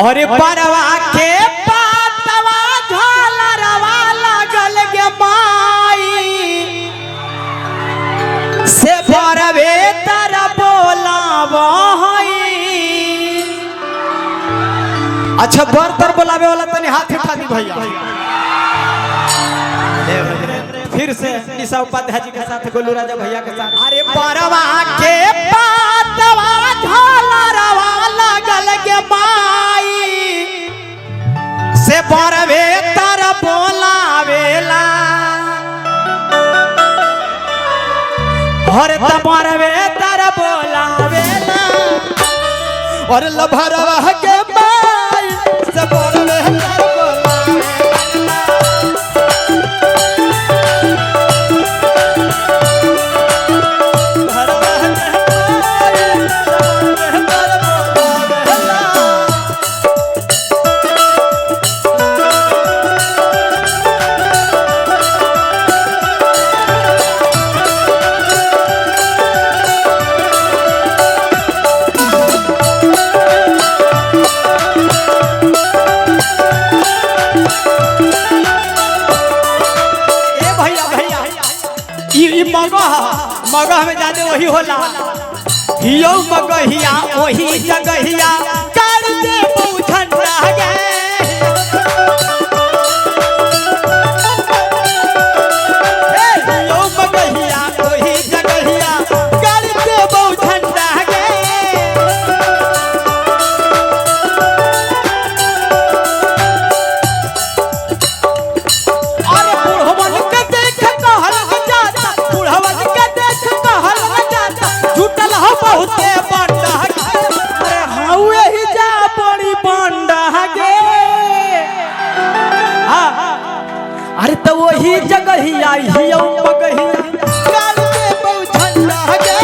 और परवा के पातवा झालरवा लगल गे माई से परवे तर बोलावा। अच्छा बर्तर बोलावे वाला तनी हाथ उठा दी भैया। फिर से निशा उपाध्याय जी के साथ गोलू राजा भैया के साथ। अरे परवा के पातवा झालरवा लगल गे माई से परवे तर बोलावेला। और परवे तर बोलावेला और लभरवा के माई से परवे तर मगह में जाने वही होला हियो मगहिया वही जगहिया कर दे पूछन रह गए। हियो मगहिया वही जगहिया कर दे पूछन रह गए। अरे बुढ़वन के देख कहल जाता बुढ़वन के देख कहल जाता झूठल हो बहुते बंडा गे। अरे हाउ ही जा बड़ी बंडा गे। हां अरे तो वही जगह ही आई हियो मगही काल के बहु झंडा गे।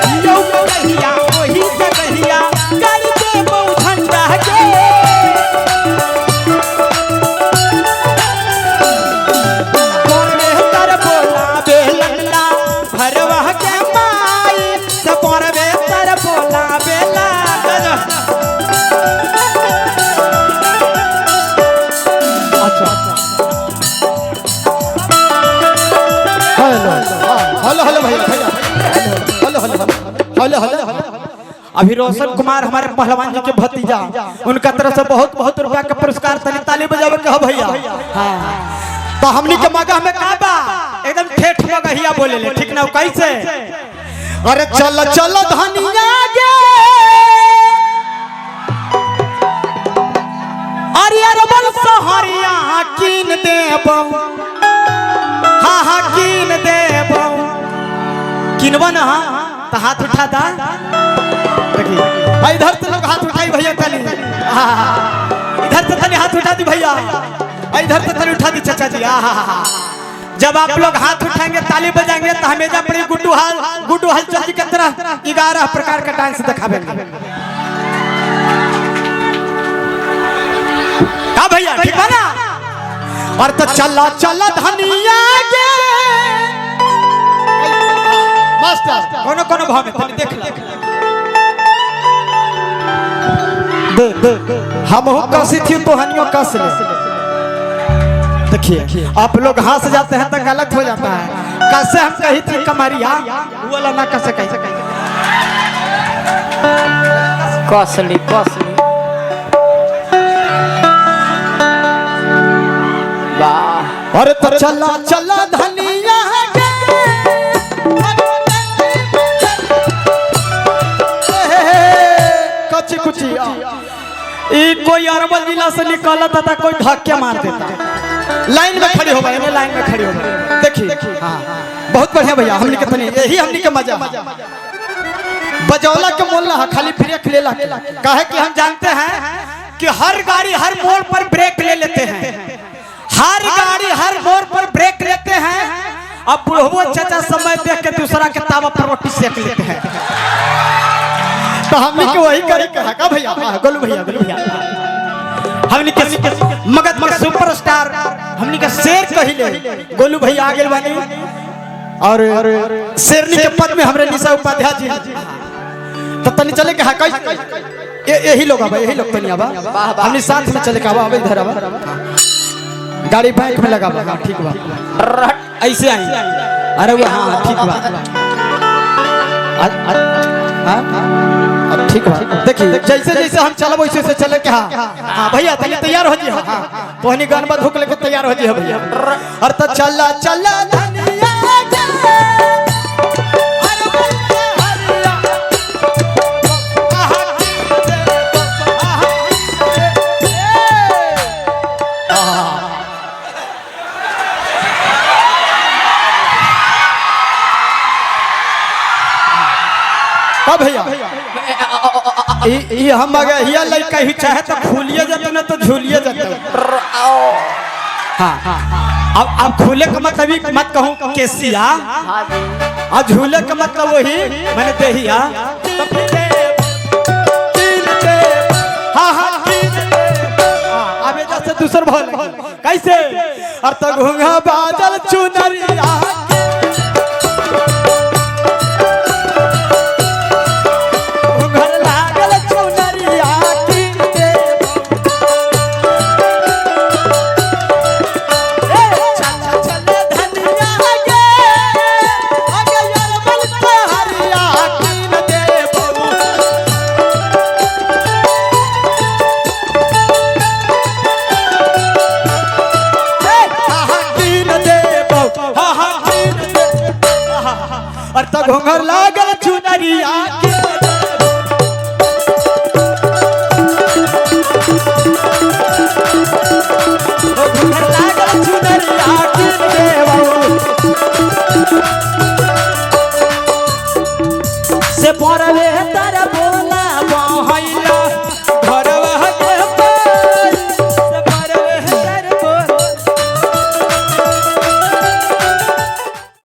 हियो मगहिया वही जगहिया काल के बहु झंडा गे। अभी रोशन कुमार हमारे पहलवान जी के भतीजा उनका तरफ से बहुत बहुत रुपया का पुरस्कार ताली बजावे के हो भैया। तो हमनी के मगह में का बा एकदम ठेठ मगहिया बोले ले ठीक ना कैसे। अरे चल चल धनिया गे अरे अरबल सहरिया कीन देबो। हां हां कीन देबो किनवा ना तो हाथ उठा दा देखिए इधर से लोग हाथ उठाई भैया तनी। इधर से तनी हाथ उठा दी भैया इधर से तनी उठा दी चाचा जी। जब आप लोग हाथ उठाएंगे ताली बजाएंगे तो हमेशा बड़ी गुड्डू हाल चाची की तरह 11 प्रकार का डांस दिखावेंगे। का भैया ठीक है ना। और तो चला चला धनिया गे मास्टर कोनो कोनो भाव में तनी देख ले दे हम हो कसी थी तो हनियो कस ले। देखिए आप लोग हंस जाते हैं तो गलत हो जाता है। कैसे हम कही थी कमरिया वो वाला ना कैसे कैसे कसली कसली वाह। अरे तो चला चला धनिया कच्ची कुची कोई अरवल जिला से निकला था कोई धक्के मार देता। लाइन में खड़ी हो गए लाइन में खड़ी हो गए देखिए। हाँ बहुत बढ़िया भैया हमने के तनी यही हमने के मजा बजौला के मोल ना खाली ब्रेक ले ला काहे कि हम जानते हैं कि हर गाड़ी हर मोड़ पर ब्रेक ले लेते हैं। हर गाड़ी हर मोड़ पर ब्रेक लेते हैं। अब बुढ़ो चाचा समय देख के दूसरा के तावा पर रोटी सेक लेते हैं। तो हमने के वही करी कहा का भैया गोलू भैया हमने के मगध के सुपरस्टार हमने के शेर कहिले गोलू भैया आगे बानी और शेरनी के पद में हमरे निशा उपाध्याय जी तो तनी चले के हां यही लोग आवा यही लोग तनी आवा हमनी साथ में चले के आवा इधर आवा गाड़ी बाइक में लगावा हां ठीक बा ऐसे आई अरे वो हां ठीक बा हां अब ठीक बा देखिए जैसे जैसे हम चलब वैसे वैसे चले के हां हां भैया तनी तैयार हो जी हां तोहनी गान बा धुक लेके तैयार हो जी भैया और त चला चला धनिया भैया ये हम अगर हिया लड़का ही चाहे तो फूलिए जाते ना तो झूलिए जाते हाँ अब खुले का मतलब मत कहूँ केसिया और झूले का मतलब वही मैंने देहिया हाँ हाँ अब जैसे दूसर बोल कैसे और तो घूंघा बादल चुनरिया और तो घोंघर लागल चुनरिया घोंघर लागल चुनरिया से परवे तर बोला